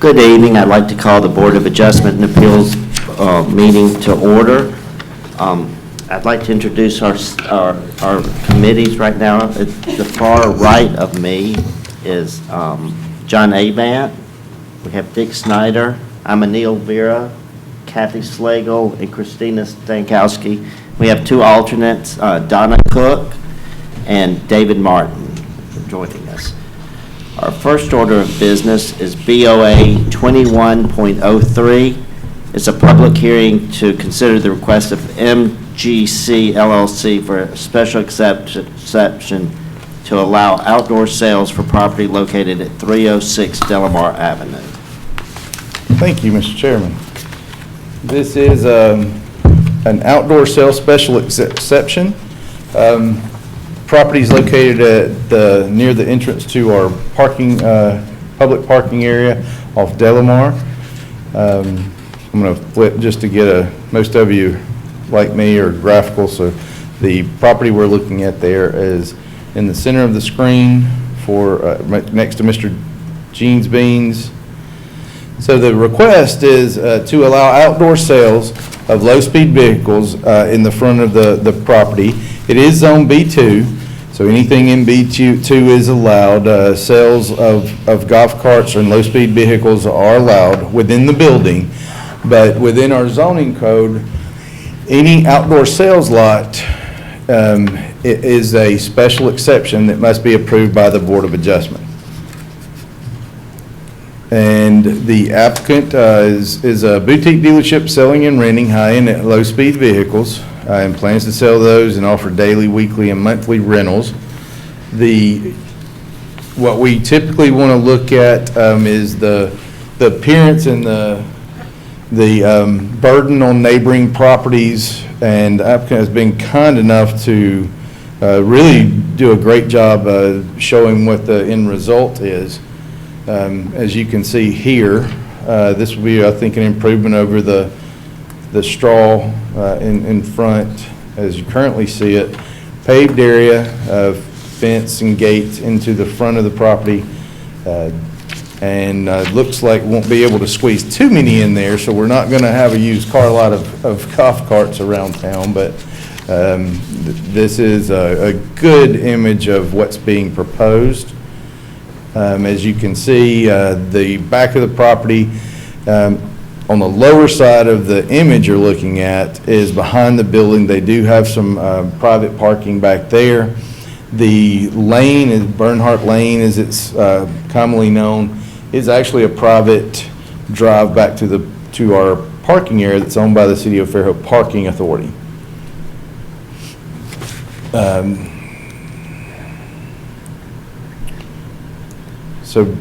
Good evening. I'd like to call the Board of Adjustment and Appeals meeting to order. I'd like to introduce our committees right now. At the far right of me is John Avant. We have Dick Snyder. I'm Anil Vera, Kathy Slagle, and Christina Stankowski. We have two alternates, Donna Cook and David Martin, for joining us. Our first order of business is BOA 21.03. It's a public hearing to consider the request of MGC LLC for a special exception to allow outdoor sales for property located at 306 Delamar Avenue. Thank you, Mr. Chairman. This is an outdoor sales special exception. Property is located at near the entrance to our parking, public parking area off Delamar. I'm going to flip just to get most of you like me are graphical. So the property we're looking at there is in the center of the screen for next to Mr. Jean's Beans. So the request is to allow outdoor sales of low-speed vehicles in the front of the property. It is zone B2, so anything in B2 is allowed. Sales of golf carts and low-speed vehicles are allowed within the building, but within our zoning code, any outdoor sales lot is a special exception that must be approved by the Board of Adjustment. And the applicant is a boutique dealership selling and renting high-end low-speed vehicles and plans to sell those and offer daily, weekly, and monthly rentals. What we typically want to look at is the appearance and the burden on neighboring properties, and the applicant has been kind enough to really do a great job showing what the end result is. As you can see here, this will be, I think, an improvement over the straw in front as you currently see it. Paved area, fence and gates into the front of the property, and looks like won't be able to squeeze too many in there, so we're not going to have a used car lot of golf carts around town, but this is a good image of what's being proposed. As you can see, the back of the property on the lower side of the image you're looking at is behind the building. They do have some private parking back there. The lane, is Bernhardt Lane as it's commonly known, is actually a private drive back to our parking area that's owned by the City of Fairhope Parking Authority. So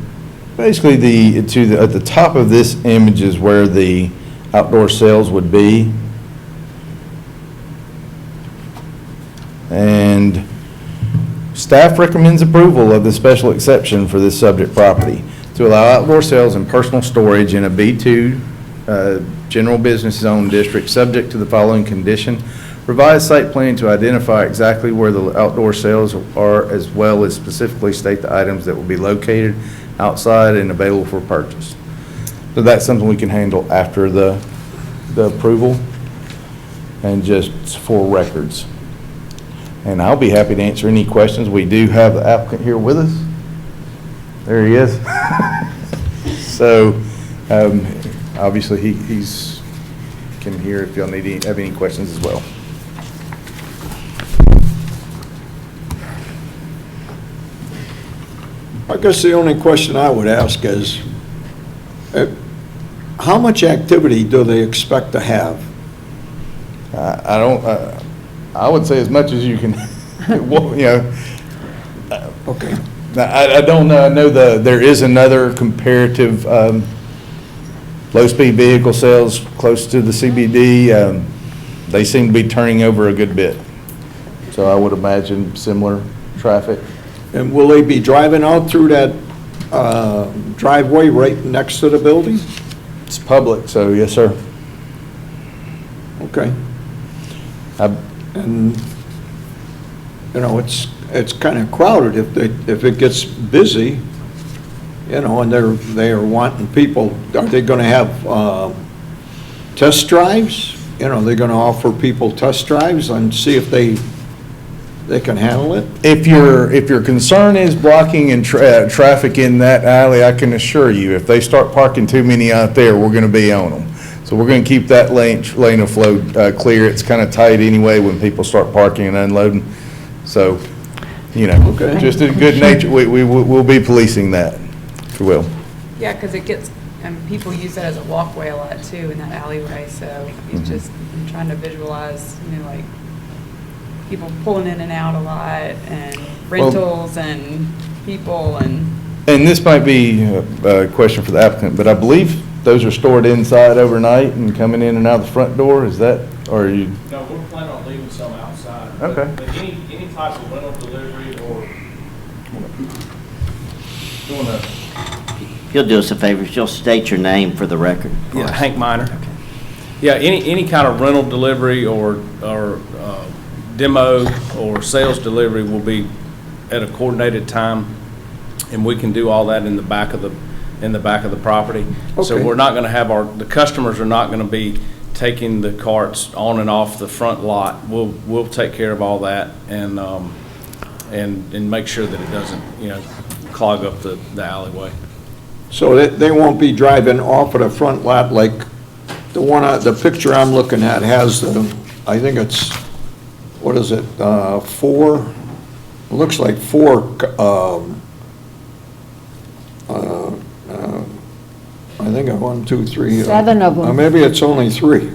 basically at the top of this image is where the outdoor sales would be. And staff recommends approval of the special exception for this subject property to allow outdoor sales and personal storage in a B2 general business zone district subject to the following condition. Revised site plan to identify exactly where the outdoor sales are, as well as specifically state the items that will be located outside and available for purchase. So that's something we can handle after the approval and just for records. And I'll be happy to answer any questions. We do have the applicant here with us. There he is. So obviously he's can hear if y'all have any questions as well. I guess the only question I would ask is, how much activity do they expect to have? I would say as much as you can, Okay. I don't know. I know there is another comparative low-speed vehicle sales close to the CBD. They seem to be turning over a good bit. So I would imagine similar traffic. And will they be driving out through that driveway right next to the building? It's public, so yes, sir. Okay. And, you know, it's kind of crowded if it gets busy. you know, and they're wanting people, are they gonna have, test drives? You know, they're gonna offer people test drives and see if they can handle it? If your concern is blocking and traffic in that alley, I can assure you, if they start parking too many out there, we're gonna be on them. So we're gonna keep that lane of flow clear. It's kind of tight anyway when people start parking and unloading. So, you know, Okay. just in good nature, we'll be policing that, if you will. Yeah, because it gets, and people use that as a walkway a lot too in that alleyway, so it's just, I'm trying to visualize, you know, like people pulling in and out a lot and rentals and people and. And this might be a question for the applicant, but I believe those are stored inside overnight and coming in and out the front door, is that, or are you? No, we're planning on leaving some outside. Okay. But any type of rental delivery or doing a. If you'll do us a favor, if you'll state your name for the record. Yeah, Hank Minor. Yeah, any kind of rental delivery or demo or sales delivery will be at a coordinated time, and we can do all that in the back of the property. So Okay. we're not going to have the customers are not going to be taking the carts on and off the front lot. We'll take care of all that and make sure that it doesn't, you know, clog up the alleyway. So they won't be driving off of the front lot like the one, the picture I'm looking at has I think it's, what is it, four, it looks like four, I think of 1, 2, 3. 7 of them. Maybe it's only 3.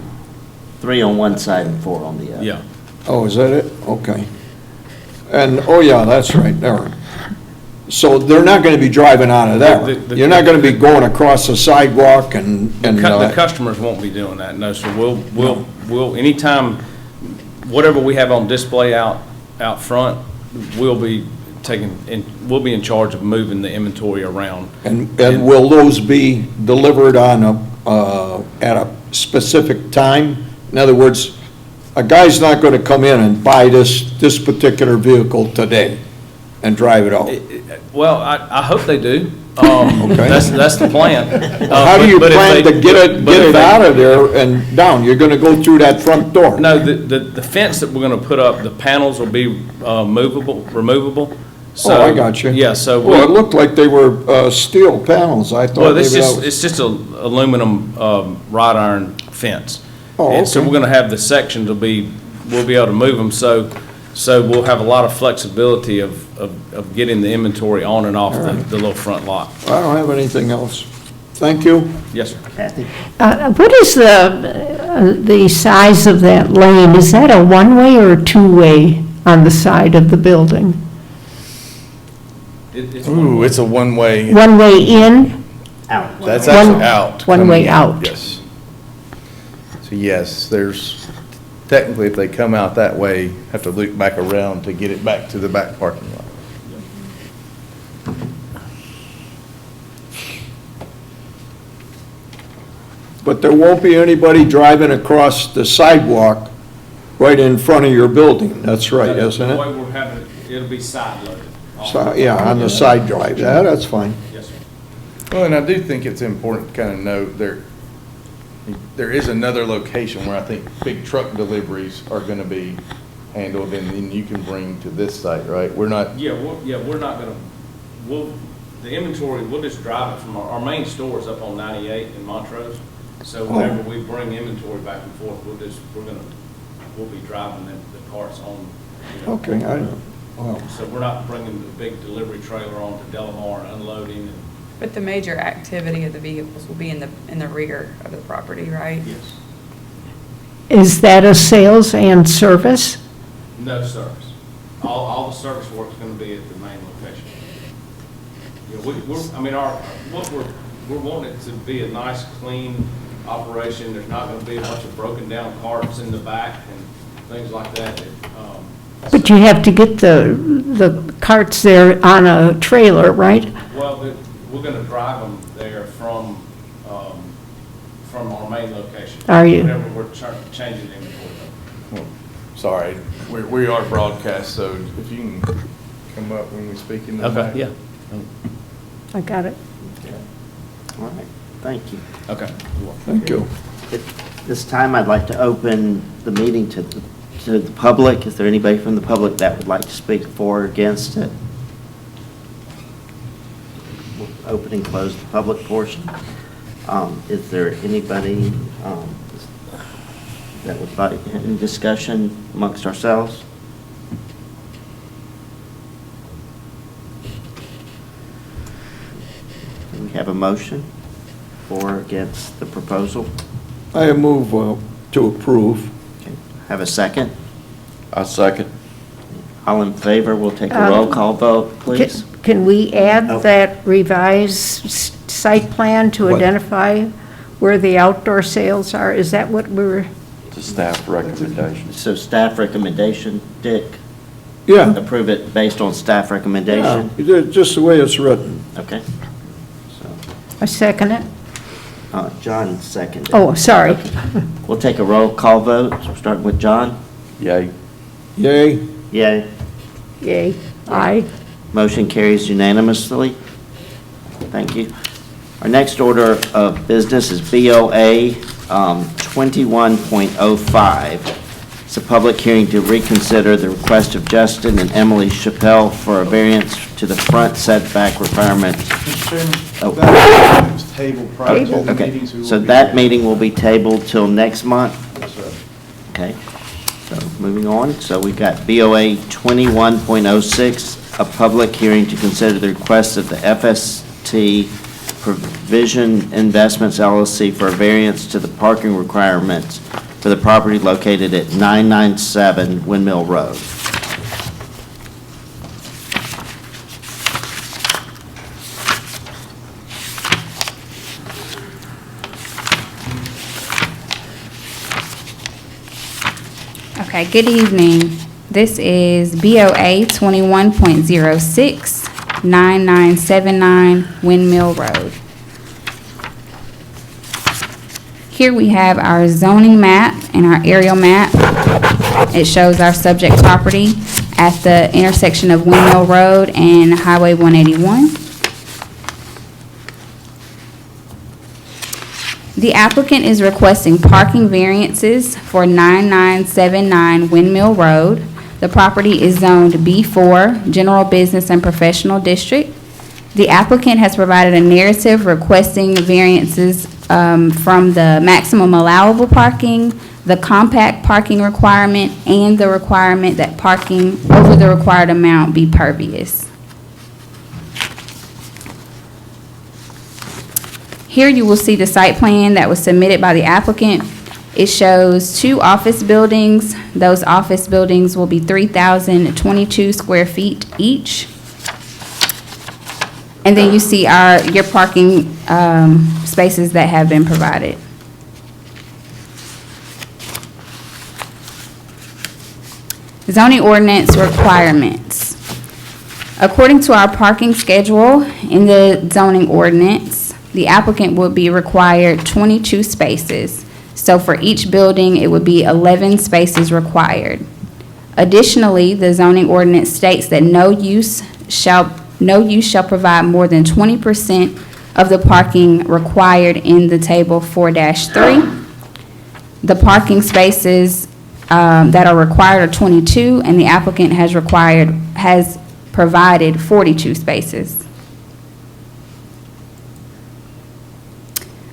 3 on one side and 4 on the other. Yeah. Oh, is that it? Okay. And, oh yeah, that's right, there. So they're not gonna be driving out of there. You're not gonna be going across the sidewalk and. The customers won't be doing that, no, so we'll, anytime, whatever we have on display out front, we'll be we'll be in charge of moving the inventory around. And will those be delivered on at a specific time? In other words, a guy's not gonna come in and buy this particular vehicle today and drive it out. Well, I hope they do. That's the plan. How do you But if plan they- to get it out of there and down? You're gonna go through that front door? No, the fence that we're gonna put up, the panels will be removable. So, Oh, I got you. Yeah, so Well, it looked like they were steel panels. I thought well, maybe that was. it's just a aluminum wrought iron fence. Oh, And so okay. we're gonna have the sections we'll be able to move them, so we'll have a lot of flexibility of getting the inventory on and off the little front lot. I don't have anything else. Thank you. Yes, sir. Kathy? What is the size of that lane? Is that a one-way or a two-way on the side of the building? Ooh, it's a one-way, One-way in? Out. that's One- actually out. one way coming in, out. Yes. So yes, there's, technically, if they come out that way, have to loop back around to get it back to the back parking lot. But there won't be anybody driving across the sidewalk right in front of your building. That's right, isn't The it? way we're having it, it'll be side loaded. So, yeah, on the side drive. Yeah, that's fine. Yes, sir. Well, and I do think it's important to kind of note there is another location where I think big truck deliveries are going to be handled, and then you can bring to this site, right? We're not, We're not gonna, the inventory, we'll just drive it from our main store is up on 98 in Montrose. So whenever we bring inventory back and forth, we'll be driving the carts on, you know. Okay, well, So we're not bringing the big delivery trailer on to Delamar and unloading and. But the major activity of the vehicles will be in the rear of the property, right? Yes. Is that a sales and service? No service. All the service work's gonna be at the main location. You know, we're wanting it to be a nice, clean operation. There's not gonna be a bunch of broken down carts in the back and things like that. But you have to get the carts there on a trailer, right? Well, we're gonna drive them there from our main location. Are you? Whenever we're changing the inventory. well, sorry, we are broadcast, so if you can come up when we speak in the mic. Yeah. I got it. All right, thank you. Okay. Thank you. At this time, I'd like to open the meeting to the public. Is there anybody from the public that would like to speak for or against it? We'll open and close the public portion. Is there anybody that would like any discussion amongst ourselves? Do we have a motion for or against the proposal? I move to approve. Okay. Have a second? I second. All in favor, we'll take a roll call vote, please. Can we add Oh. that revised site plan to What? identify where the outdoor sales are? Is that what we're, It's a staff recommendation. So staff recommendation, Dick, Yeah. approve it based on staff recommendation? Yeah, just the way it's written. Okay. So, I second it? John seconded. Oh, sorry. We'll take a roll call vote, so starting with John. Yay. Yay? Yay. Yay. Aye. Motion carries unanimously. Thank you. Our next order of business is BOA 21.05. It's a public hearing to reconsider the request of Justin and Emily Chappelle for a variance to the front setback requirement. Mr. Chairman, Oh. that was tabled prior to the Okay, meetings. We will so be that back. meeting will be tabled till next month? Yes, sir. Okay, so moving on, so we've got BOA 21.06, a public hearing to consider the request of the FST Provision Investments LLC for a variance to the parking requirements for the property located at 997 Windmill Road. Okay, good evening. This is BOA 21.06, 9979 Windmill Road. Here we have our zoning map and our aerial map. It shows our subject property at the intersection of Windmill Road and Highway 181. The applicant is requesting parking variances for 9979 Windmill Road. The property is zoned B4, General Business and Professional District. The applicant has provided a narrative requesting variances from the maximum allowable parking, the compact parking requirement, and the requirement that parking over the required amount be pervious. Here you will see the site plan that was submitted by the applicant. It shows 2 office buildings. Those office buildings will be 3,022 square feet each. And then you see your parking spaces that have been provided. Zoning ordinance requirements. According to our parking schedule in the zoning ordinance, the applicant would be required 22 spaces. So for each building, it would be 11 spaces required. Additionally, the zoning ordinance states that no use shall provide more than 20% of the parking required in the table 4-3. The parking spaces that are required are 22, and the applicant has provided 42 spaces.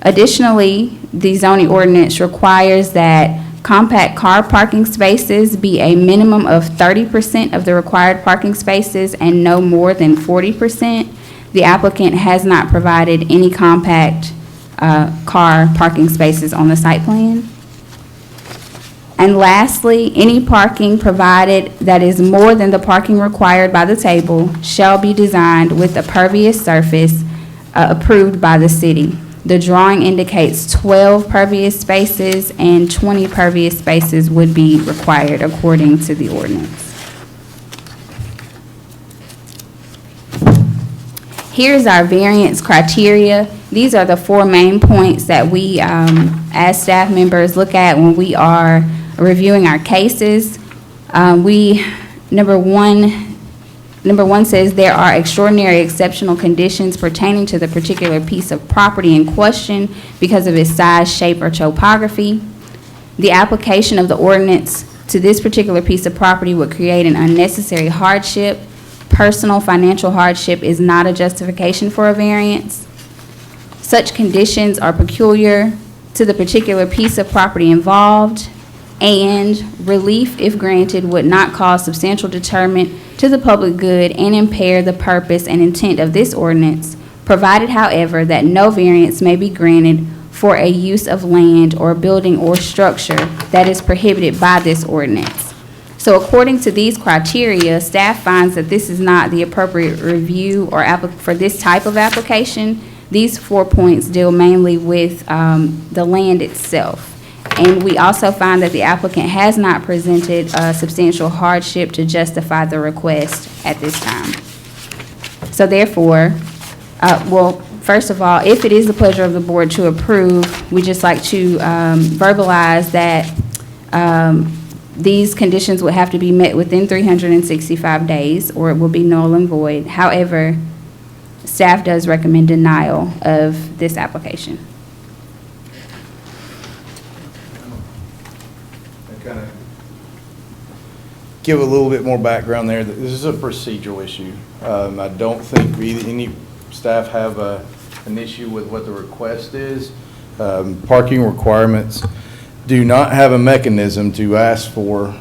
Additionally, the zoning ordinance requires that compact car parking spaces be a minimum of 30% of the required parking spaces and no more than 40%. The applicant has not provided any compact car parking spaces on the site plan. And lastly, any parking provided that is more than the parking required by the table shall be designed with a pervious surface approved by the city. The drawing indicates 12 pervious spaces and 20 pervious spaces would be required according to the ordinance. Here's our variance criteria. These are the 4 main points that we, as staff members, look at when we are reviewing our cases. Number 1, number one says there are extraordinary exceptional conditions pertaining to the particular piece of property in question because of its size, shape, or topography. The application of the ordinance to this particular piece of property would create an unnecessary hardship. Personal financial hardship is not a justification for a variance. Such conditions are peculiar to the particular piece of property involved, and relief, if granted, would not cause substantial detriment to the public good and impair the purpose and intent of this ordinance, provided, however, that no variance may be granted for a use of land or building or structure that is prohibited by this ordinance. So according to these criteria, staff finds that this is not the appropriate review or for this type of application. These 4 points deal mainly with the land itself. And we also find that the applicant has not presented a substantial hardship to justify the request at this time. So therefore, well, first of all, if it is the pleasure of the board to approve, we just like to verbalize that these conditions would have to be met within 365 days, or it will be null and void. However, staff does recommend denial of this application. Kind of give a little bit more background there. This is a procedural issue. I don't think any staff have an issue with what the request is. Parking requirements do not have a mechanism to ask for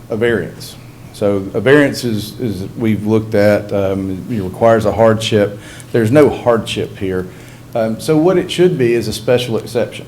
a variance. So a variance is we've looked at, it requires a hardship. There's no hardship here. So what it should be is a special exception.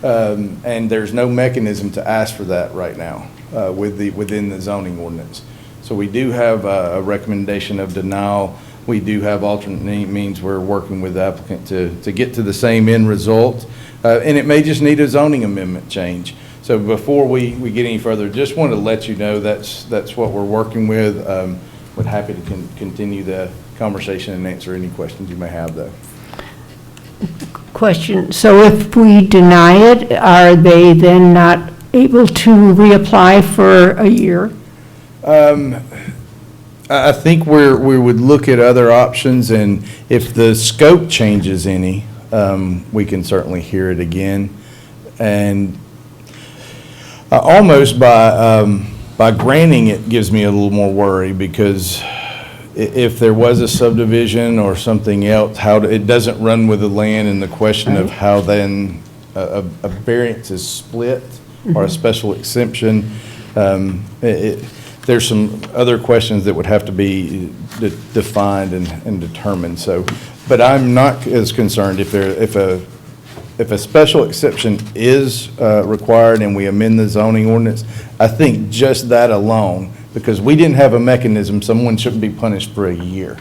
And there's no mechanism to ask for that right now within the zoning ordinance. So we do have a recommendation of denial. We do have alternate means we're working with the applicant to get to the same end result. And it may just need a zoning amendment change. So before we get any further, just wanted to let you know that's what we're working with. We're happy to continue the conversation and answer any questions you may have, though. Question, so if we deny it, are they then not able to reapply for a year? I think we would look at other options, and if the scope changes any, we can certainly hear it again. And almost by granting it gives me a little more worry, because if there was a subdivision or something else, it doesn't run with the land, and the question of how then a variance is split or a special exemption, there's some other questions that would have to be defined and determined. So, but I'm not as concerned if a special exception is required and we amend the zoning ordinance. I think just that alone, because we didn't have a mechanism, someone shouldn't be punished for a year.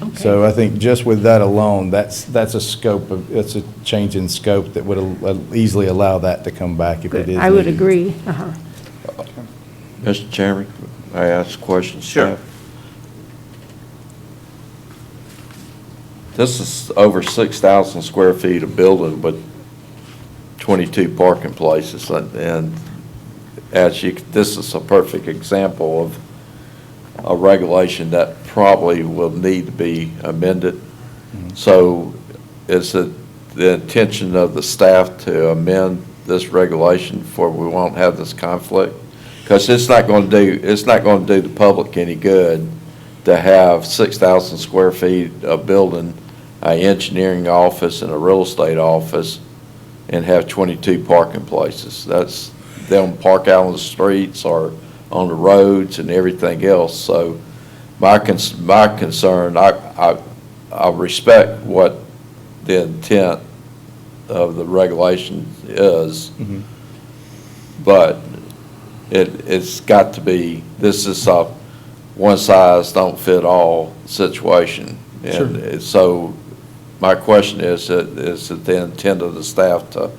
Okay. So I think just with that alone, that's a change in scope that would easily allow that to come back if it is. I would needed. agree. Mr. Chairman, may I ask a question? Sure. This is over 6,000 square feet of building, but 22 parking places, and this is a perfect example of a regulation that probably will need to be amended. So is it the intention of the staff to amend this regulation before we won't have this conflict? Because it's not going to do the public any good to have 6,000 square feet of building, an engineering office and a real estate office, and have 22 parking places. They'll park out on the streets or on the roads and everything else. So my concern, I respect what the intent of the regulation is, but it's got to be, this is a one size don't fit all situation. And so my question is it the intent of the staff to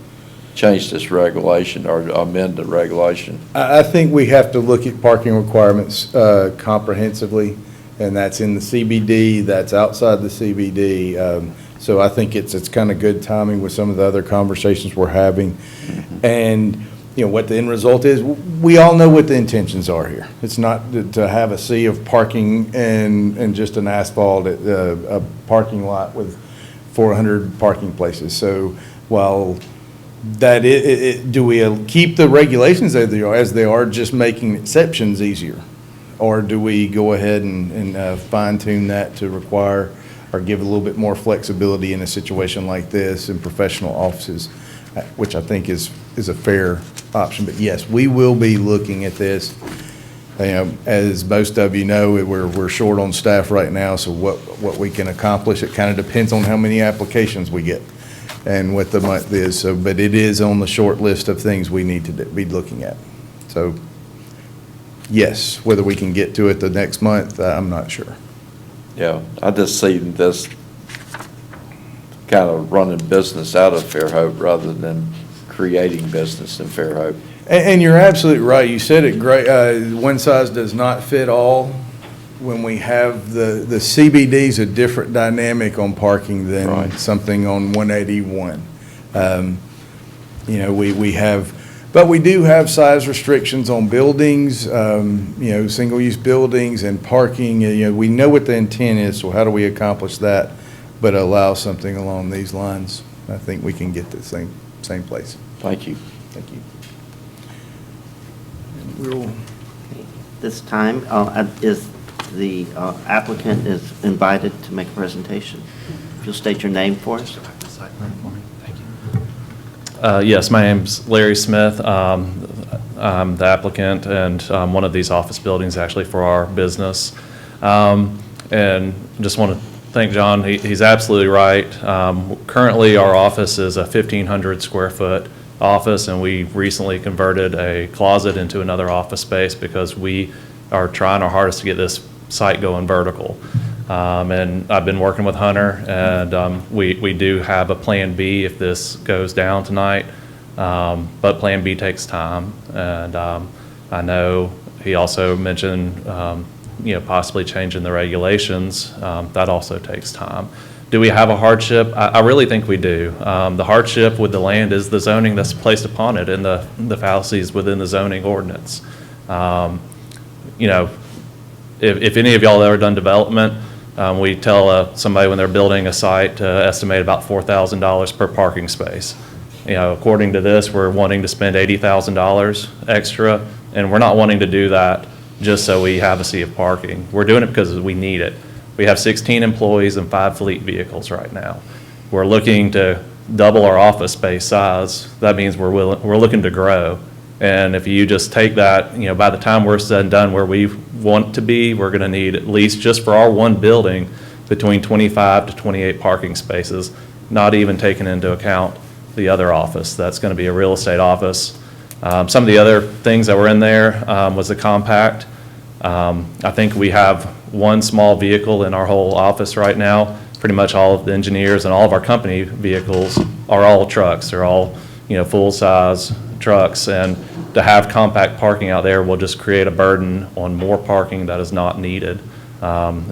change this regulation or amend the regulation? I think we have to look at parking requirements comprehensively, and that's in the CBD, that's outside the CBD. So I think it's kind of good timing with some of the other conversations we're having. And what the end result is. We all know what the intentions are here. It's not to have a sea of parking and just an asphalt, a parking lot with 400 parking places. So while that do we keep the regulations as they are, just making exceptions easier? Or do we go ahead and fine tune that to require or give a little bit more flexibility in a situation like this in professional offices, which I think is a fair option. But yes, we will be looking at this. As most of you know, we're short on staff right now, so what we can accomplish, it kind of depends on how many applications we get and what the month is. So, but it is on the short list of things we need to be looking at. So yes, whether we can get to it the next month, I'm not sure. Yeah, I just see this kind of running business out of Fairhope rather than creating business in Fairhope. And you're absolutely right. You said it great. One size does not fit all. When we have the CBD's a different dynamic on parking than Right. something on 181. We have, but we do have size restrictions on buildings, single-use buildings and parking. We know what the intent is, so how do we accomplish that, but allow something along these lines? I think we can get to the same place. Thank you. Thank you. This time, is the applicant is invited to make a presentation. If you'll state your name for us. Yes, my name's Larry Smith. I'm the applicant and one of these office buildings actually for our business. And just want to thank John. He's absolutely right. Currently, our office is a 1,500 square foot office, and we recently converted a closet into another office space because we are trying our hardest to get this site going vertical. And I've been working with Hunter, and we do have a Plan B if this goes down tonight, but Plan B takes time. And I know he also mentioned possibly changing the regulations. That also takes time. Do we have a hardship? I really think we do. The hardship with the land is the zoning that's placed upon it and the fallacies within the zoning ordinance. If any of y'all have ever done development, we tell somebody when they're building a site to estimate about $4,000 per parking space. According to this, we're wanting to spend $80,000 extra, and we're not wanting to do that just so we have a sea of parking. We're doing it because we need it. We have 16 employees and 5 fleet vehicles right now. We're looking to double our office space size. That means we're looking to grow. And if you just take that, by the time we're said and done where we want to be, we're going to need at least just for our one building between 25 to 28 parking spaces, not even taking into account the other office. That's going to be a real estate office. Some of the other things that were in there was the compact. I think we have one small vehicle in our whole office right now. Pretty much all of the engineers and all of our company vehicles are all trucks. They're all, full-size trucks. And to have compact parking out there will just create a burden on more parking that is not needed.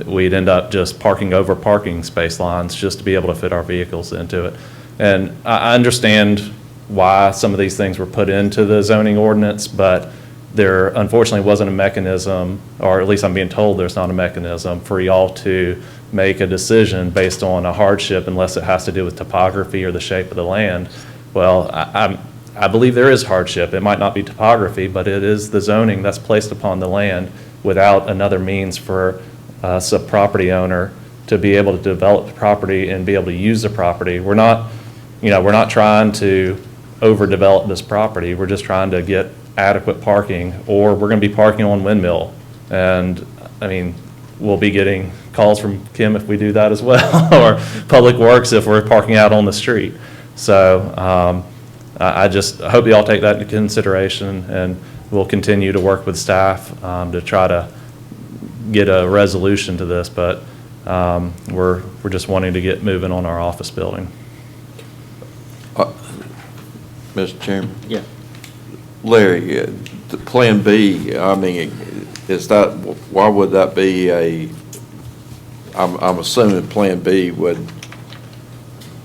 We'd end up just parking over parking space lines just to be able to fit our vehicles into it. And I understand why some of these things were put into the zoning ordinance, but there unfortunately wasn't a mechanism, or at least I'm being told there's not a mechanism for y'all to make a decision based on a hardship unless it has to do with topography or the shape of the land. Well, I believe there is hardship. It might not be topography, but it is the zoning that's placed upon the land without another means for a property owner to be able to develop the property and be able to use the property. We're not trying to overdevelop this property. We're just trying to get adequate parking, or we're going to be parking on Windmill. And we'll be getting calls from Kim if we do that as well, or Public Works if we're parking out on the street. So I just hope you all take that into consideration, and we'll continue to work with staff to try to get a resolution to this, but we're just wanting to get moving on our office building. Mr. Chairman? Yeah. Larry, the Plan B, is that, why would that be I'm assuming Plan B would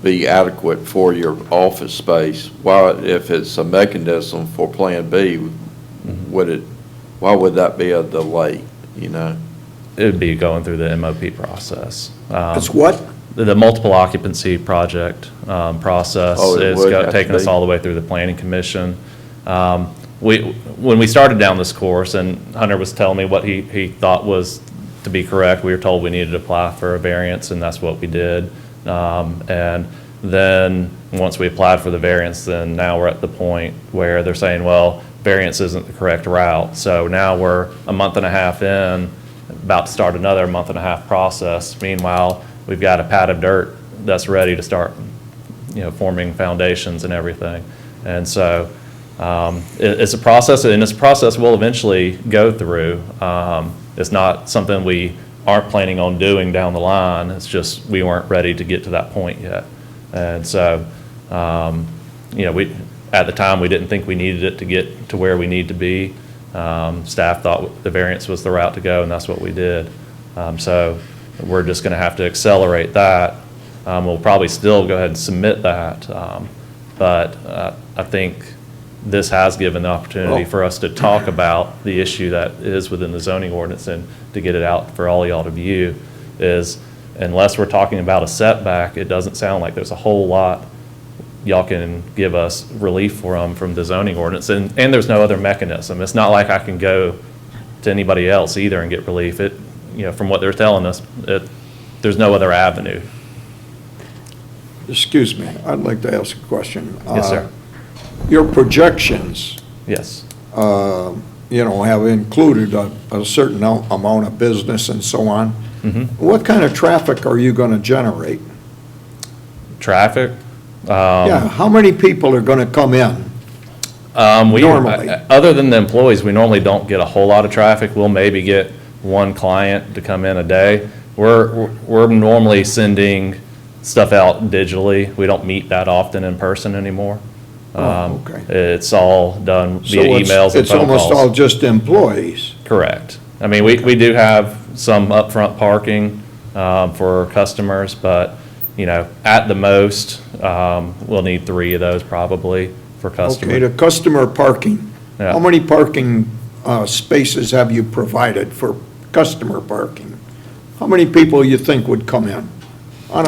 be adequate for your office space, why, if it's a mechanism for Plan B, why would that be a delay, you know? It would be going through the MOP process. It's what? The multiple occupancy project process Oh, it is would have to taking us be. all the way through the planning commission. When we started down this course, and Hunter was telling me what he thought was to be correct, we were told we needed to apply for a variance, and that's what we did. And then, once we applied for the variance, then now we're at the point where they're saying, well, variance isn't the correct route. So now we're a month and a half in, about to start another month and a half process. Meanwhile, we've got a pad of dirt that's ready to start, forming foundations and everything. And so it's a process, and it's a process we'll eventually go through. It's not something we aren't planning on doing down the line. It's just we weren't ready to get to that point yet. And so, we, at the time, we didn't think we needed it to get to where we need to be. Staff thought the variance was the route to go, and that's what we did. So we're just going to have to accelerate that. We'll probably still go ahead and submit that. But I think this has given the opportunity for us to talk about the issue that is within the zoning ordinance and to get it out for all y'all to view. Is unless we're talking about a setback, it doesn't sound like there's a whole lot y'all can give us relief from the zoning ordinance, and there's no other mechanism. It's not like I can go to anybody else either and get relief. From what they're telling us, there's no other avenue. Excuse me, I'd like to ask a question. Yes, sir. Your projections, Yes. have included a certain amount of business and so on. Mm-hmm. What kind of traffic are you going to generate? Traffic. Yeah, how many people are going to come in? Normally. Other than the employees, we normally don't get a whole lot of traffic. We'll maybe get one client to come in a day. We're normally sending stuff out digitally. We don't meet that often in person anymore. Okay. It's all done So via emails and it's phone almost all calls. just employees. Correct. I mean, we do have some upfront parking for customers, but, at the most, we'll need 3 of those probably for Okay, customers. the customer parking. Yeah. How many parking spaces have you provided for customer parking? How many people you think would come in on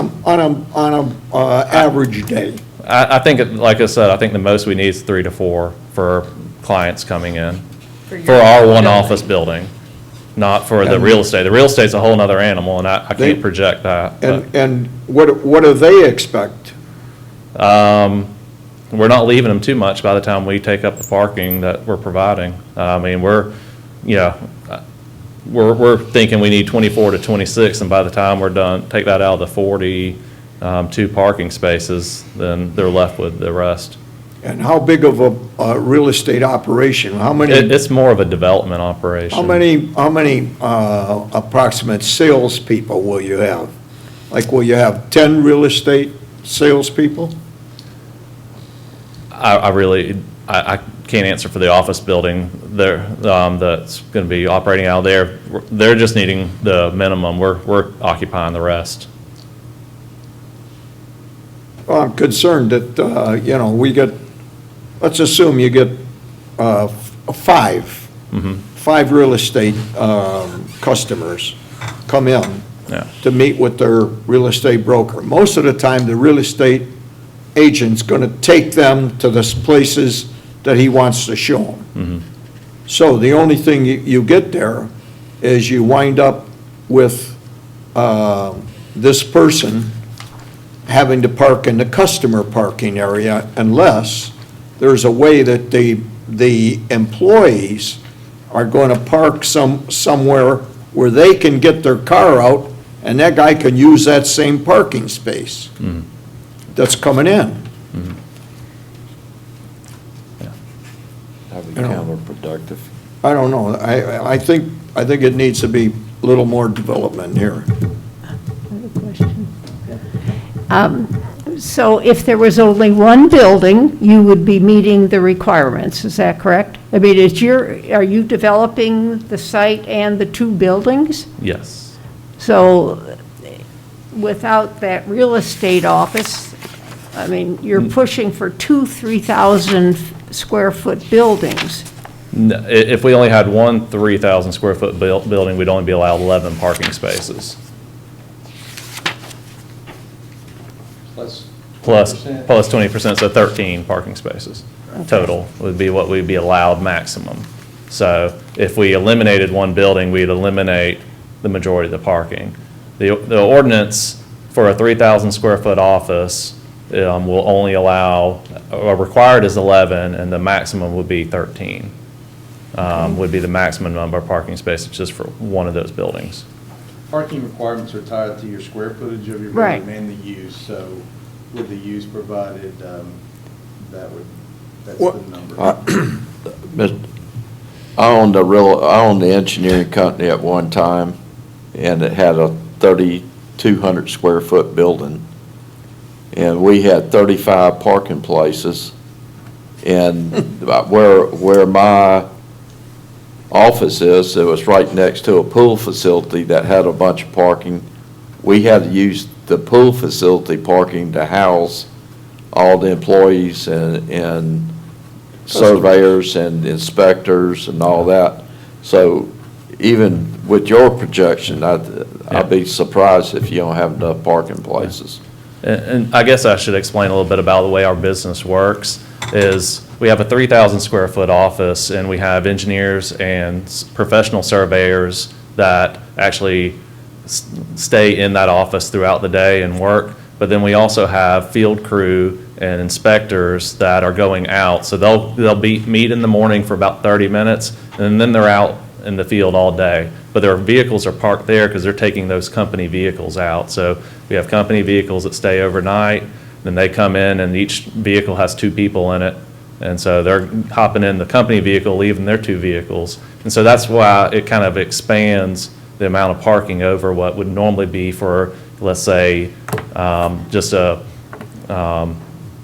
a average day? I think, like I said, I think the most we need is 3 to 4 for clients coming in, for our one office building, not for the real estate. The real estate's a whole nother animal, and I can't project that. but, And what do they expect? We're not leaving them too much by the time we take up the parking that we're providing. I mean, we're thinking we need 24 to 26, and by the time we're done, take that out of the 42 parking spaces, then they're left with the rest. And how big of a real estate operation? How many? It's more of a development operation. How many approximate salespeople will you have? Like, will you have 10 real estate salespeople? I can't answer for the office building there, that's going to be operating out there. They're just needing the minimum. We're occupying the rest. Well, I'm concerned that, we get, let's assume you get 5 real estate customers come in Yeah. to meet with their real estate broker. Most of the time, the real estate agent's going to take them to the places that he wants to show them. So the only thing you get there is you wind up with this person having to park in the customer parking area unless there's a way that the employees are going to park somewhere where they can get their car out and that guy can use that same parking space that's coming in. That'd be counterproductive. I don't know. I think it needs to be a little more development here. So if there was only one building, you would be meeting the requirements, is that correct? I mean, are you developing the site and the 2 buildings? Yes. So without that real estate office, I mean, you're pushing for two 3,000 square foot buildings. If we only had one 3,000 square foot building, we'd only be allowed 11 parking spaces. Plus Plus 20%. 20%, so 13 parking spaces total would be what would be allowed maximum. So if we eliminated one building, we'd eliminate the majority of the parking. The ordinance for a 3,000 square foot office will only allow, or required is 11, and the maximum would be 13. Would be the maximum number of parking spaces just for one of those buildings. Parking requirements are tied to your square footage of your Right. building and the use, so with the use provided, that's What- the number. I owned the engineering company at one time, and it had a 3,200 square foot building. And we had 35 parking places. And where my office is, it was right next to a pool facility that had a bunch of parking. We had to use the pool facility parking to house all the employees and surveyors and inspectors and all that. So even with your projection, I'd be surprised if you don't have enough parking places. And I guess I should explain a little bit about the way our business works, is we have a 3,000 square foot office, and we have engineers and professional surveyors that actually stay in that office throughout the day and work. But then we also have field crew and inspectors that are going out. So they'll meet in the morning for about 30 minutes, and then they're out in the field all day. But their vehicles are parked there because they're taking those company vehicles out. So we have company vehicles that stay overnight, then they come in, and each vehicle has 2 people in it. And so they're hopping in the company vehicle, leaving their 2 vehicles. And so that's why it kind of expands the amount of parking over what would normally be for, let's say, just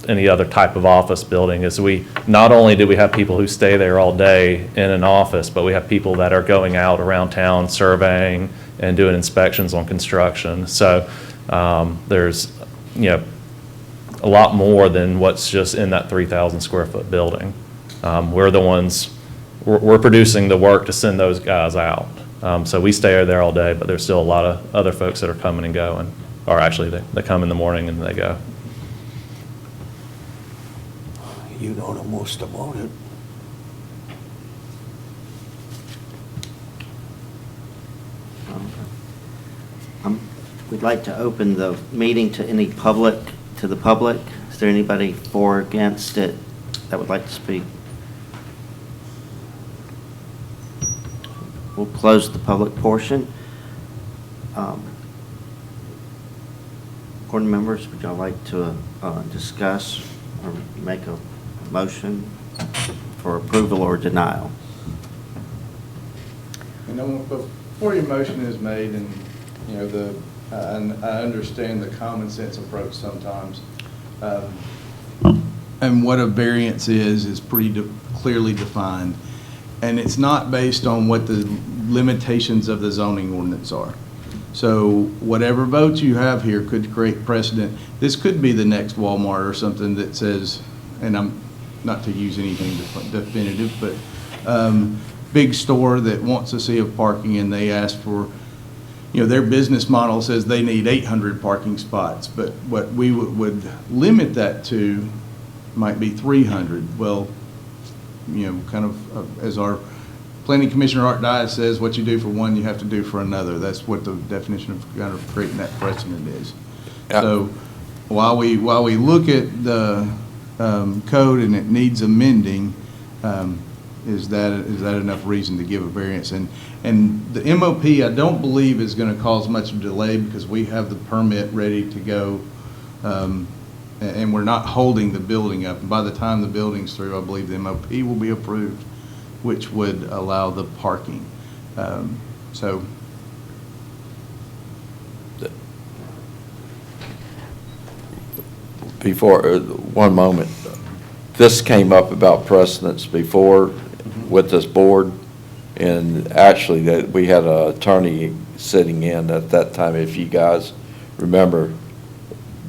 any other type of office building. Is not only do we have people who stay there all day in an office, but we have people that are going out around town surveying and doing inspections on construction. So there's, a lot more than what's just in that 3,000 square foot building. We're the ones, we're producing the work to send those guys out. So we stay there all day, but there's still a lot of other folks that are coming and going, or actually they come in the morning and they go. You know the most about it. We'd like to open the meeting to the public. Is there anybody for or against it that would like to speak? We'll close the public portion. Board members, would y'all like to discuss or make a motion for approval or denial? Before your motion is made, and, I understand the common sense approach sometimes. And what a variance is pretty clearly defined. And it's not based on what the limitations of the zoning ordinance are. So whatever votes you have here could create precedent. This could be the next Walmart or something that says, and I'm not to use anything definitive, but big store that wants to see a parking, and they ask for, their business model says they need 800 parking spots, but what we would limit that to might be 300. Well, kind of as our planning commissioner Art Dias says, what you do for one, you have to do for another. That's what the definition of kind of creating that precedent is. Yeah. So while we look at the code and it needs amending, is that enough reason to give a variance? And the MOP, I don't believe is going to cause much of a delay because we have the permit ready to go, and we're not holding the building up. And by the time the building's through, I believe the MOP will be approved, which would allow the parking. So. Before, one moment. This came up about precedents before with this board, and actually that we had an attorney sitting in at that time, if you guys remember.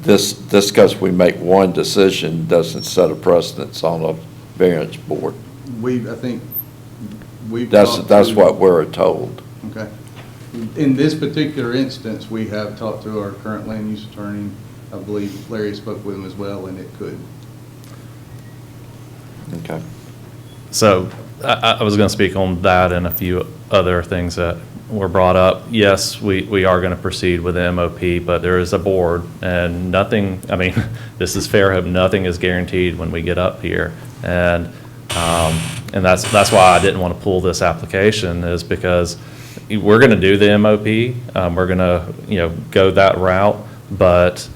this, because we make one decision, doesn't set a precedence on a variance board. I think we've. That's talked to- what we're told. Okay. In this particular instance, we have talked to our current land use attorney. I believe Larry spoke with him as well, and it could. Okay. So I was going to speak on that and a few other things that were brought up. Yes, we are going to proceed with the MOP, but there is a board and nothing, I mean, this is Fairhope, nothing is guaranteed when we get up here. And that's why I didn't want to pull this application, is because we're going to do the MOP. We're going to, go that route. But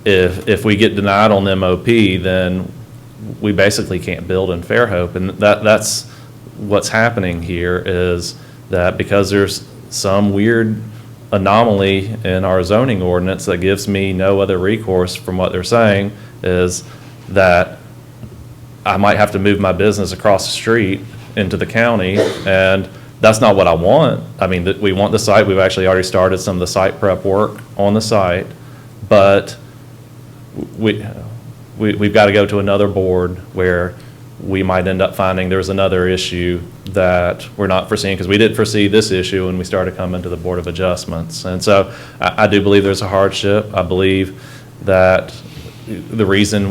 if we get denied on the MOP, then we basically can't build in Fairhope. And that's what's happening here, is that because there's some weird anomaly in our zoning ordinance that gives me no other recourse from what they're saying, is that I might have to move my business across the street into the county, and that's not what I want. I mean, we want the site. We've actually already started some of the site prep work on the site, but we've got to go to another board where we might end up finding there's another issue that we're not foreseeing, because we did foresee this issue when we started coming to the Board of Adjustments. And so I do believe there's a hardship. I believe that the reason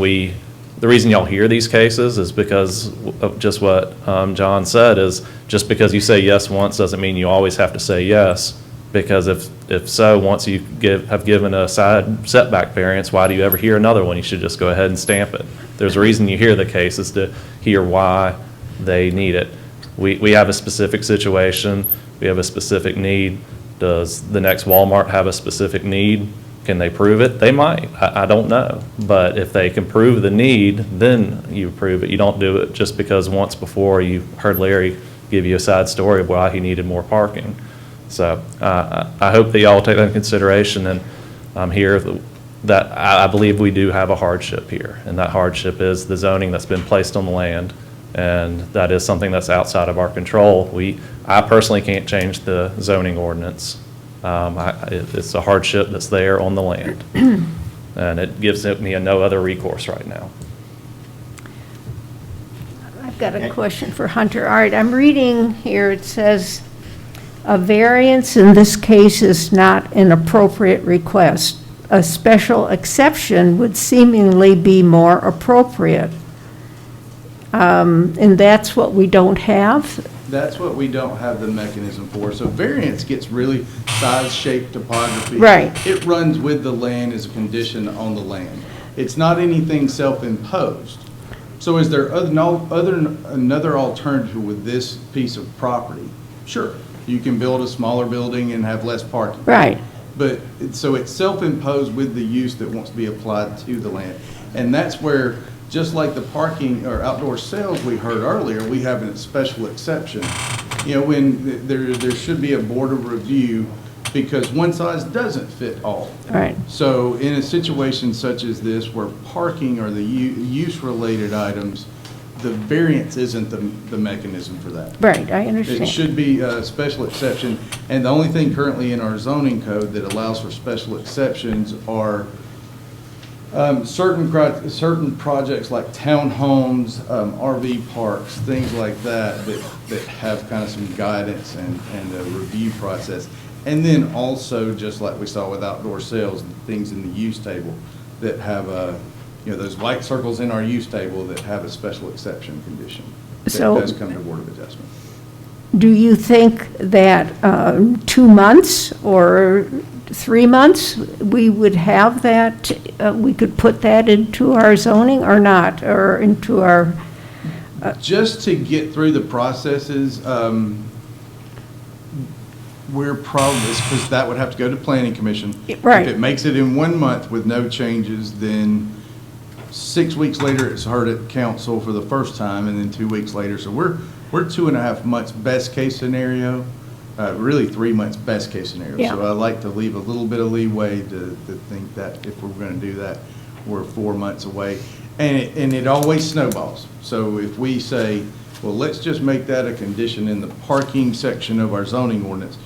y'all hear these cases is because of just what John said, is just because you say yes once doesn't mean you always have to say yes. Because if so, once you have given a side setback variance, why do you ever hear another one? You should just go ahead and stamp it. There's a reason you hear the case, is to hear why they need it. We have a specific situation. We have a specific need. Does the next Walmart have a specific need? Can they prove it? They might. I don't know. But if they can prove the need, then you approve it. You don't do it just because once before you heard Larry give you a side story of why he needed more parking. So I hope that y'all take that into consideration, and I'm here that I believe we do have a hardship here, and that hardship is the zoning that's been placed on the land, and that is something that's outside of our control. I personally can't change the zoning ordinance. It's a hardship that's there on the land, and it gives me no other recourse right now. I've got a question for Hunter. All right, I'm reading here, it says, a variance in this case is not an appropriate request. A special exception would seemingly be more appropriate. And that's what we don't have? That's what we don't have the mechanism for. So variance gets really size, shape, topography. Right. It runs with the land as a condition on the land. It's not anything self-imposed. So is there another alternative with this piece of property? Sure. You can build a smaller building and have less parking. Right. But, so it's self-imposed with the use that wants to be applied to the land. And that's where, just like the parking or outdoor sales we heard earlier, we have a special exception. When there should be a board of review, because one size doesn't fit all. Right. So in a situation such as this, where parking or the use-related items, the variance isn't the mechanism for that. Right, I understand. It should be a special exception, and the only thing currently in our zoning code that allows for special exceptions are certain projects like townhomes, RV parks, things like that have kind of some guidance and a review process. And then also, just like we saw with outdoor sales, things in the use table that have those white circles in our use table that have a special exception condition that does come to Board of Adjustment. Do you think that 2 months or 3 months, we would have that, we could put that into our zoning or not, or into our? Just to get through the processes, we're probably, because that would have to go to Planning Commission. Right. If it makes it in 1 month with no changes, then 6 weeks later, it's heard at council for the first time, and then 2 weeks later. So we're 2.5 months best case scenario, really 3 months best case scenario. Yeah. So I like to leave a little bit of leeway to think that if we're going to do that, we're 4 months away. And it always snowballs. So if we say, well, let's just make that a condition in the parking section of our zoning ordinance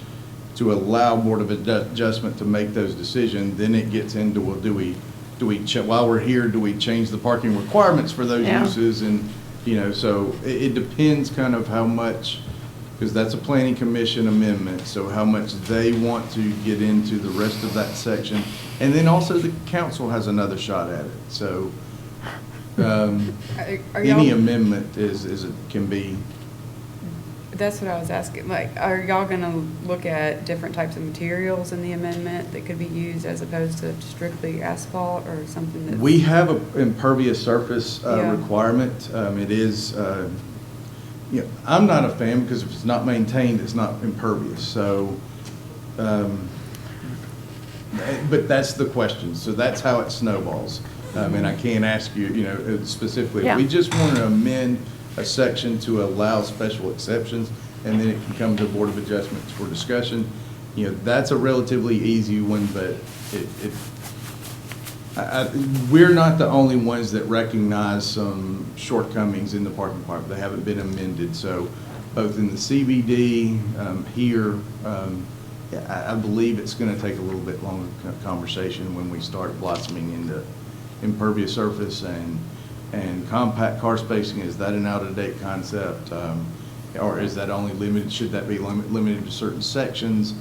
to allow Board of Adjustment to make those decisions, then it gets into, well, do we while we're here, do we change the parking requirements for those Yeah. uses? And, so it depends kind of how much, because that's a planning commission amendment, so how much they want to get into the rest of that section. And then also the council has another shot at it, so Are any y'all, amendment can be. that's what I was asking, like, are y'all gonna look at different types of materials in the amendment that could be used as opposed to strictly asphalt or something that's? We have an impervious surface Yeah. requirement. It is, I'm not a fan because if it's not maintained, it's not impervious. So, but that's the question. So that's how it snowballs. And I can't ask you, specifically. Yeah. We just want to amend a section to allow special exceptions, and then it can come to the Board of Adjustments for discussion. That's a relatively easy one, but we're not the only ones that recognize some shortcomings in the parking department. They haven't been amended, so both in the CBD, here, I believe it's going to take a little bit longer conversation when we start blossoming into impervious surface and compact car spacing. Is that an out-of-date concept? Or is that only limited, should that be limited to certain sections?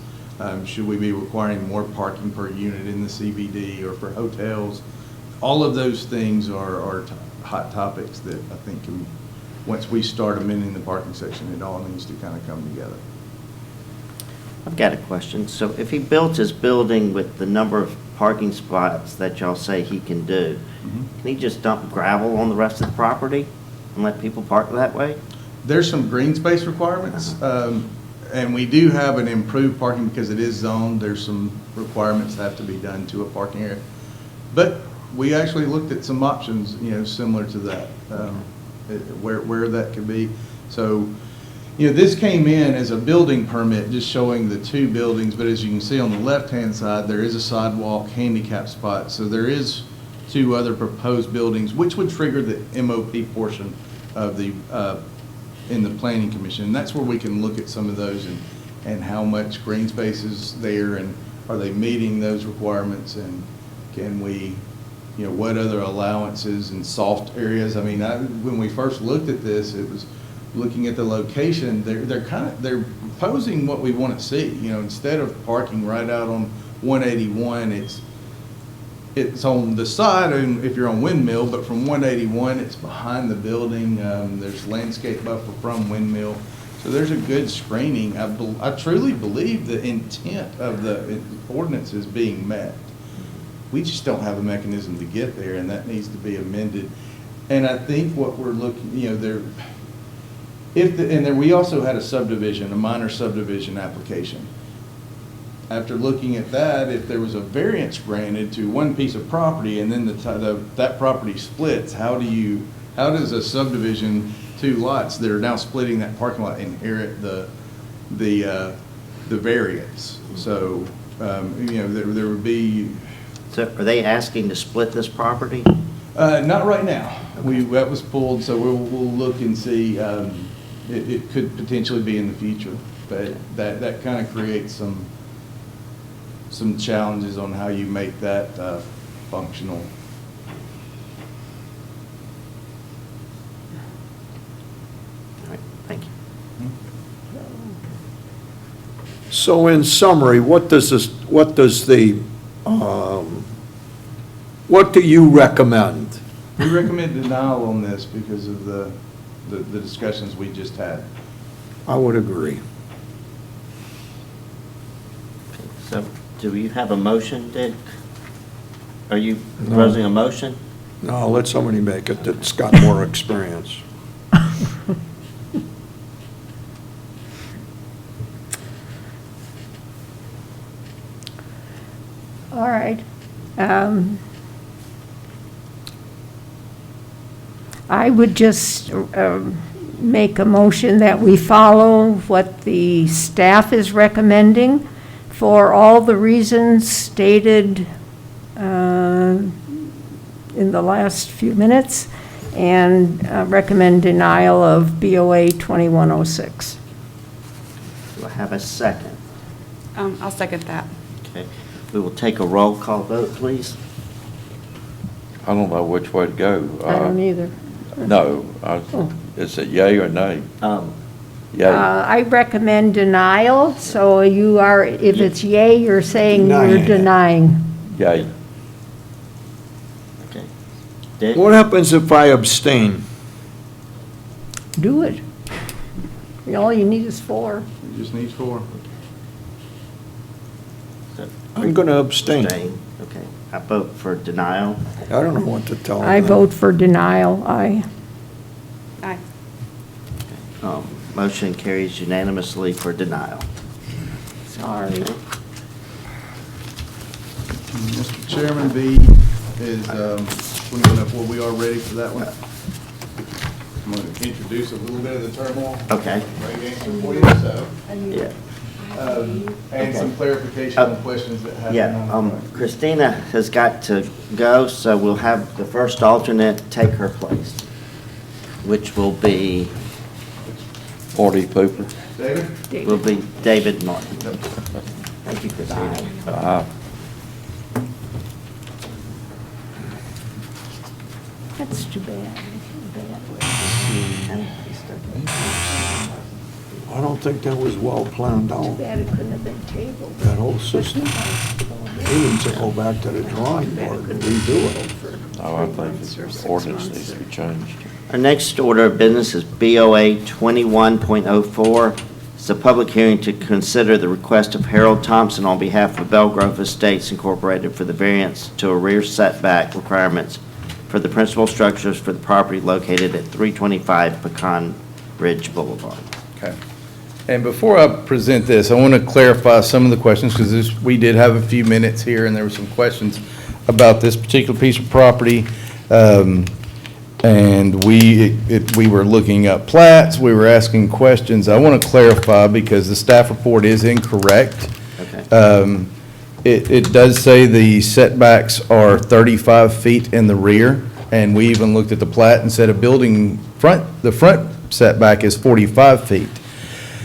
Should we be requiring more parking per unit in the CBD or for hotels? All of those things are hot topics that I think once we start amending the parking section, it all needs to kind of come together. I've got a question. So if he built his building with the number of parking spots that y'all say he can do, can he just dump gravel on the rest of the property and let people park that way? There's some green space requirements, and we do have an improved parking because it is zoned. There's some requirements that have to be done to a parking area. But we actually looked at some options, similar to that, where that could be. So, this came in as a building permit, just showing the two buildings, but as you can see on the left-hand side, there is a sidewalk handicap spot. So there is two other proposed buildings, which would trigger the MOP portion of the, in the planning commission. And that's where we can look at some of those and how much green space is there, and are they meeting those requirements, and can we, what other allowances and soft areas. I mean, when we first looked at this, it was looking at the location, they're proposing what we want to see. Instead of parking right out on 181, it's on the side, and if you're on Windmill, but from 181, it's behind the building. There's landscape buffer from Windmill, so there's a good screening. I truly believe the intent of the ordinance is being met. We just don't have a mechanism to get there, and that needs to be amended. And I think what we're looking, we also had a minor subdivision application. After looking at that, if there was a variance granted to one piece of property and then that property splits, how does a subdivision, two lots that are now splitting that parking lot, inherit the variance? So, there would be. So are they asking to split this property? Not right now. That was pulled, so we'll look and see. It could potentially be in the future, but that kind of creates some challenges on how you make that functional. All right, thank you. So in summary, what do you recommend? We recommend denial on this because of the discussions we just had. I would agree. So do you have a motion, Dick? Are you proposing a motion? No, let somebody make it that's got more experience. All right. I would just make a motion that we follow what the staff is recommending for all the reasons stated in the last few minutes, and recommend denial of BOA 2106. Do I have a second? I'll second that. Okay. We will take a roll call vote, please. I don't know which way to go. I don't either. No, is it yay or nay? Yay. I recommend denial, so you are, if it's yay, you're saying you're Denying it. denying. Yay. Okay. Dick? What happens if I abstain? Do it. All you need is 4. You just need 4. I'm going to abstain. Abstain. Okay. I vote for denial. I don't know what to tell them. I vote for denial, aye. Aye. Motion carries unanimously for denial. Sorry. Mr. Chairman, B is, we are ready for that one. I'm going to introduce a little bit of the turmoil. Okay. Right answer for you, so, Yeah. and some clarification on questions that have been Yeah, on. Christina has got to go, so we'll have the first alternate take her place, which will be Marty Pooper. David? David Martin. Thank you, Christina. That's too bad. I don't think that was well planned Too out, bad it couldn't have been tabled. that whole system. He needs to go back to the drawing board and redo it. Oh, I think the ordinance needs to be changed. Our next order of business is BOA 21.04. It's a public hearing to consider the request of Harold Thompson on behalf of Belgrove Estates Incorporated for the variance to a rear setback requirements for the principal structures for the property located at 325 Pecan Ridge Boulevard. Okay. And before I present this, I want to clarify some of the questions, because we did have a few minutes here, and there were some questions about this particular piece of property. And we were looking up plats, we were asking questions. I want to clarify, because the staff report is incorrect. Okay. It does say the setbacks are 35 feet in the rear, and we even looked at the plat and said the front setback is 45 feet.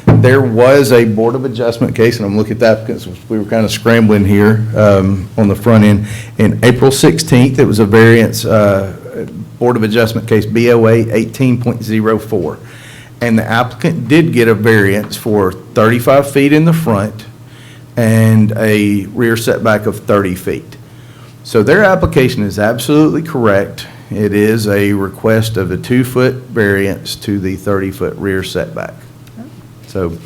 There was a Board of Adjustment case, and I'm looking at that because we were kind of scrambling here on the front end. In April 16th, it was a variance Board of Adjustment case, BOA 18.04. And the applicant did get a variance for 35 feet in the front and a rear setback of 30 feet. So their application is absolutely correct. It is a request of a 2-foot variance to the 30-foot rear setback. So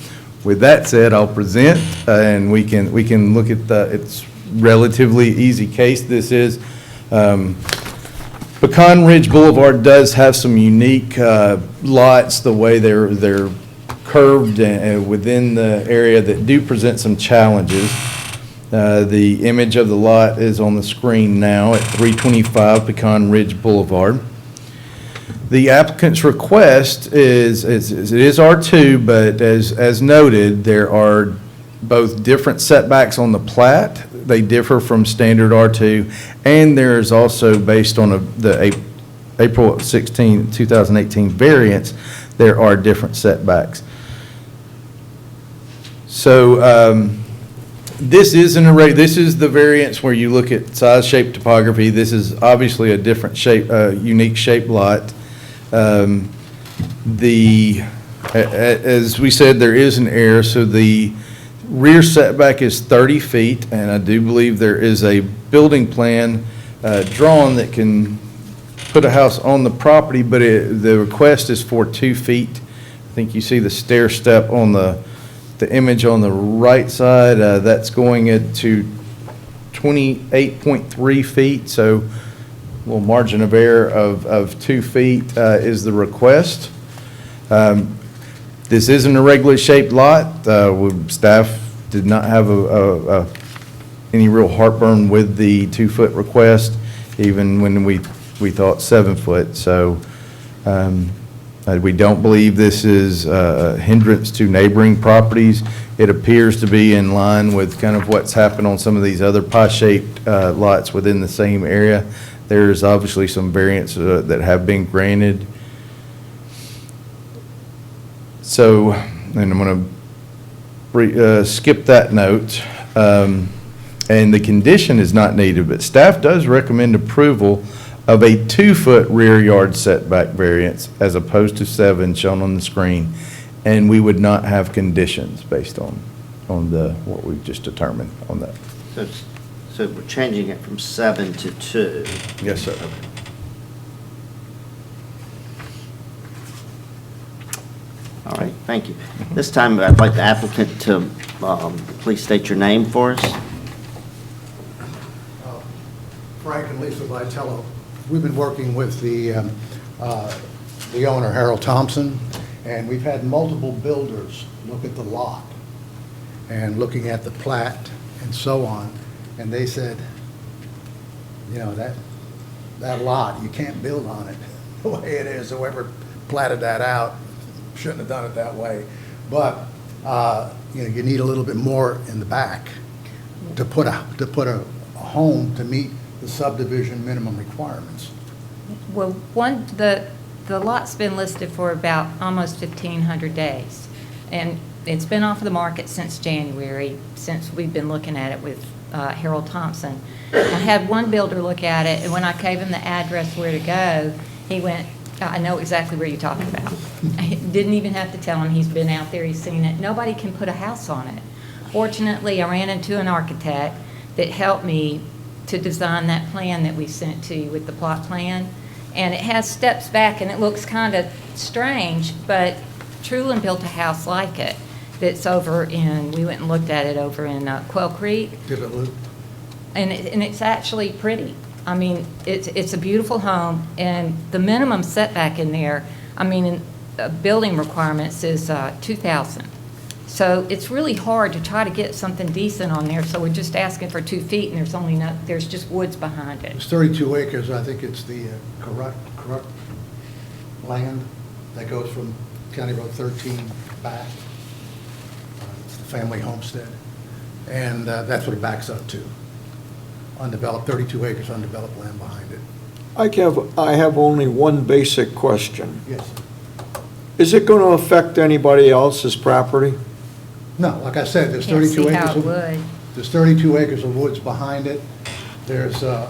with that said, I'll present, and we can look at it's relatively easy case. This is, Pecan Ridge Boulevard does have some unique lots, the way they're curved and within the area, that do present some challenges. The image of the lot is on the screen now at 325 Pecan Ridge Boulevard. The applicant's request is it is R2, but as noted, there are both different setbacks on the plat. They differ from standard R2, and there is also, based on the April 16, 2018 variance, there are different setbacks. So this is the variance where you look at size, shape, topography. This is obviously a different shape, unique shaped lot. As we said, there is an error, so the rear setback is 30 feet, and I do believe there is a building plan drawn that can put a house on the property, but the request is for 2 feet. I think you see the stair step on the image on the right side. That's going to 28.3 feet, so a little margin of error of 2 feet is the request. This isn't a regularly shaped lot. Staff did not have any real heartburn with the 2-foot request, even when we thought 7 foot. So we don't believe this is a hindrance to neighboring properties. It appears to be in line with kind of what's happened on some of these other pie-shaped lots within the same area. There's obviously some variants that have been granted. So, and I'm going to skip that note. And the condition is not needed, but staff does recommend approval of a 2-foot rear yard setback variance as opposed to 7 shown on the screen, and we would not have conditions based on what we've just determined on that. So we're changing it from 7 to 2. Yes, sir. All right, thank you. This time, I'd like the applicant to please state your name for us. Frank and Lisa Vitello. We've been working with the owner, Harold Thompson, and we've had multiple builders look at the lot and looking at the plat and so on, and they said, you know, that lot, you can't build on it the way it is. Whoever platted that out shouldn't have done it that way. But, you know, you need a little bit more in the back to put a home to meet the subdivision minimum requirements. Well, the lot's been listed for about almost 1,500 days, and it's been off the market since January, since we've been looking at it with Harold Thompson. I had one builder look at it, and when I gave him the address where to go, he went, I know exactly where you're talking about. I didn't even have to tell him. He's been out there, he's seen it. Nobody can put a house on it. Fortunately, I ran into an architect that helped me to design that plan that we sent to you with the plot plan. And it has steps back, and it looks kind of strange, but Trulin built a house like it that's over in, we went and looked at it over in Quail Creek. Divot Loop. And it's actually pretty. I mean, it's a beautiful home, and the minimum setback in there, I mean, in building requirements is 2,000. So it's really hard to try to get something decent on there, so we're just asking for 2 feet, and there's just woods behind it. It's 32 acres. I think it's the correct land that goes from County Road 13 back. It's the family homestead. And that's what it backs up to. Undeveloped, 32 acres undeveloped land behind it. I have only one basic question. Yes. Is it going to affect anybody else's property? No, like I said, there's Can't 32 see how acres. it would. There's 32 acres of woods behind it. There's a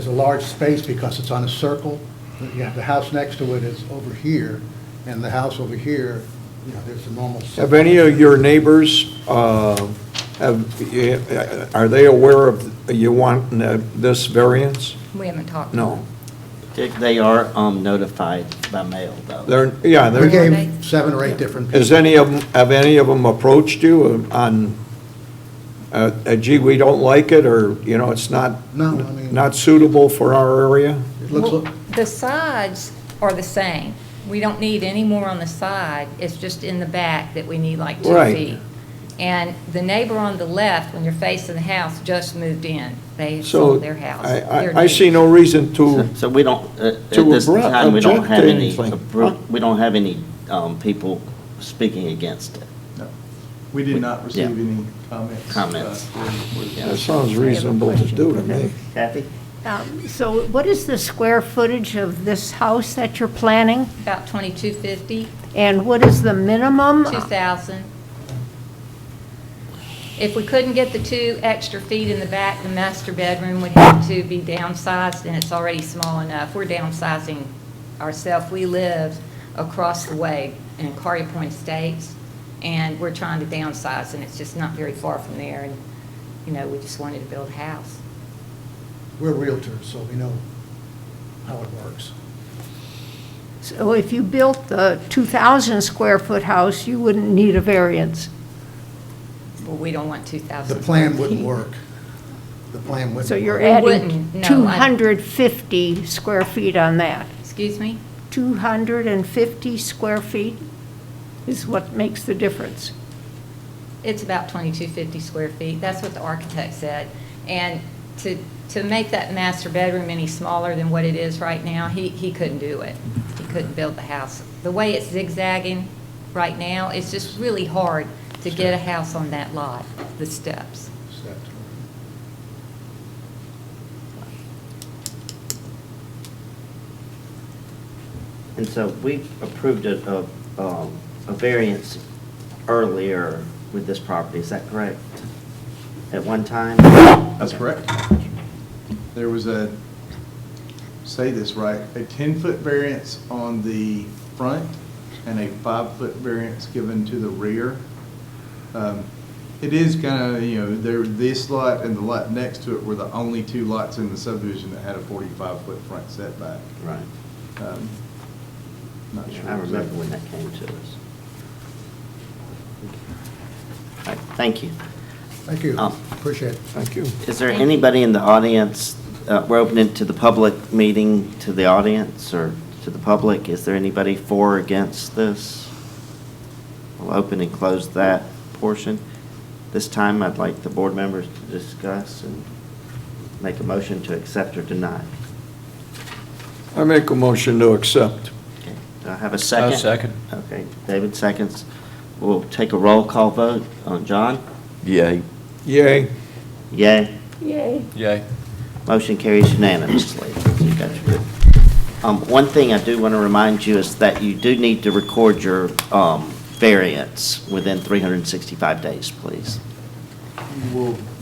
large space because it's on a circle. Yeah, the house next to it is over here, and the house over here, you know, there's a normal. Have any of your neighbors, are they aware of you wanting this variance? We haven't talked. No. They are notified by mail, though. We They're, gave 7 or 8 different people. have any of them approached you on, gee, we don't like it, or, you know, it's not, No, I mean- not suitable for our area? It looks, Well, the sides are the same. We don't need any more on the side. It's just in the back that we need like 2 Right. feet. And the neighbor on the left, when you're facing the house, just moved in. They So sold their house. I see no reason to, So we don't, at To this time, we don't object have to any, anything. Huh? we don't have any people speaking against it. No. We did not receive Yeah. any comments. Comments. that sounds reasonable to do to me. Kathy? So what is the square footage of this house that you're planning? About 2,250, And what is the minimum? 2,000. If we couldn't get the 2 extra feet in the back, the master bedroom would have to be downsized, and it's already small enough. We're downsizing ourselves. We live across the way in Quarry Point Estates, and we're trying to downsize, and it's just not very far from there. And, you know, we just wanted to build a house. we're realtors, so we know how it works. So if you built the 2,000 square foot house, you wouldn't need a variance. But we don't want 2,000. The plan wouldn't work. The plan wouldn't. So you're work. It adding wouldn't, no, 250 square feet on that. Excuse me? 250 square feet is what makes the difference. It's about 2,250 square feet. That's what the architect said. And to make that master bedroom any smaller than what it is right now, he couldn't do it. He couldn't build the house. The way it's zigzagging right now, it's just really hard to get a house on that lot, the steps. And so we approved a variance earlier with this property, is that correct? At one time? That's correct. There was a say this right, a 10-foot variance on the front and a 5-foot variance given to the rear. It is kind of, this lot and the lot next to it were the only two lots in the subdivision that had a 45-foot front setback. Right. Not sure. I remember when that came to us. All right, thank you. Thank you. Um, Appreciate it. Thank you. Is there anybody in the audience, we're opening to the public meeting, to the audience or to the public? Is there anybody for or against this? We'll open and close that portion. This time, I'd like the board members to discuss and make a motion to accept or deny. I make a motion to accept. Okay. Do I have a second? I'll second. Okay, David seconds. We'll take a roll call vote. John? Yay. Yay. Yay. Yay. Yay. Motion carries unanimously. You got your- One thing I do want to remind you is that you do need to record your variance within 365 days, please.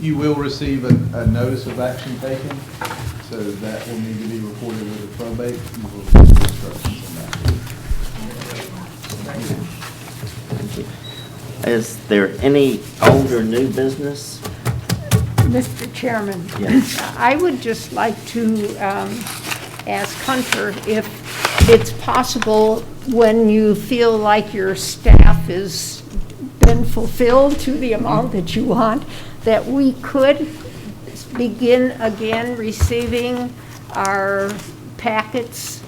You will receive a notice of action taken, so that will need to be recorded with the probate. You will receive instructions on that. Thank you. Is there any old or new business? Mr. Chairman? Yes. I would just like to ask Hunter if it's possible, when you feel like your staff has been fulfilled to the amount that you want, that we could begin again receiving our packets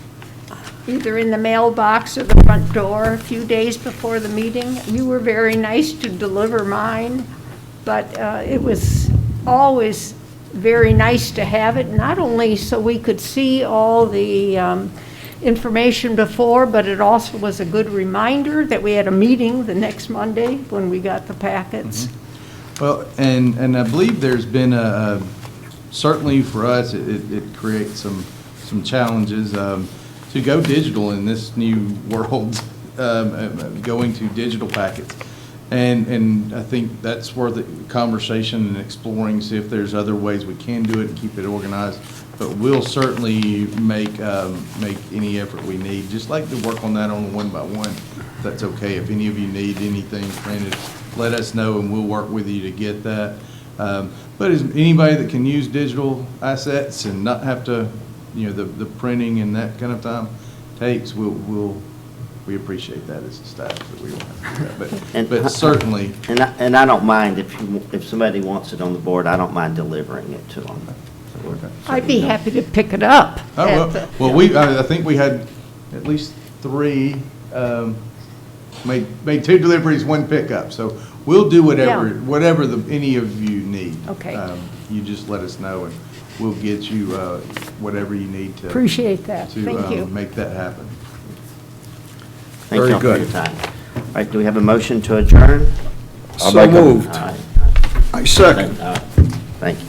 either in the mailbox or the front door a few days before the meeting. You were very nice to deliver mine, but it was always very nice to have it, not only so we could see all the information before, but it also was a good reminder that we had a meeting the next Monday when we got the packets. Well, and I believe there's been certainly for us, it creates some challenges to go digital in this new world, going to digital packets. And I think that's worth the conversation and exploring, see if there's other ways we can do it and keep it organized. But we'll certainly make any effort we need. Just like to work on that on a one-by-one, if that's okay. If any of you need anything printed, let us know and we'll work with you to get that. But as anybody that can use digital assets and not have to, the printing and that kind of time takes, we appreciate that as a staff, that we don't have to do that. But certainly. And I don't mind if somebody wants it on the board, I don't mind delivering it to them. I'd be happy to pick it up. I think we had at least 3, made 2 deliveries, 1 pickup. So we'll do whatever any of you need. Okay. You just let us know and we'll get you whatever you need to. Appreciate that. Thank you. Make that happen. Thank Very you all for good. your time. All right, do we have a motion to adjourn? So moved. All right. I second. Thank you.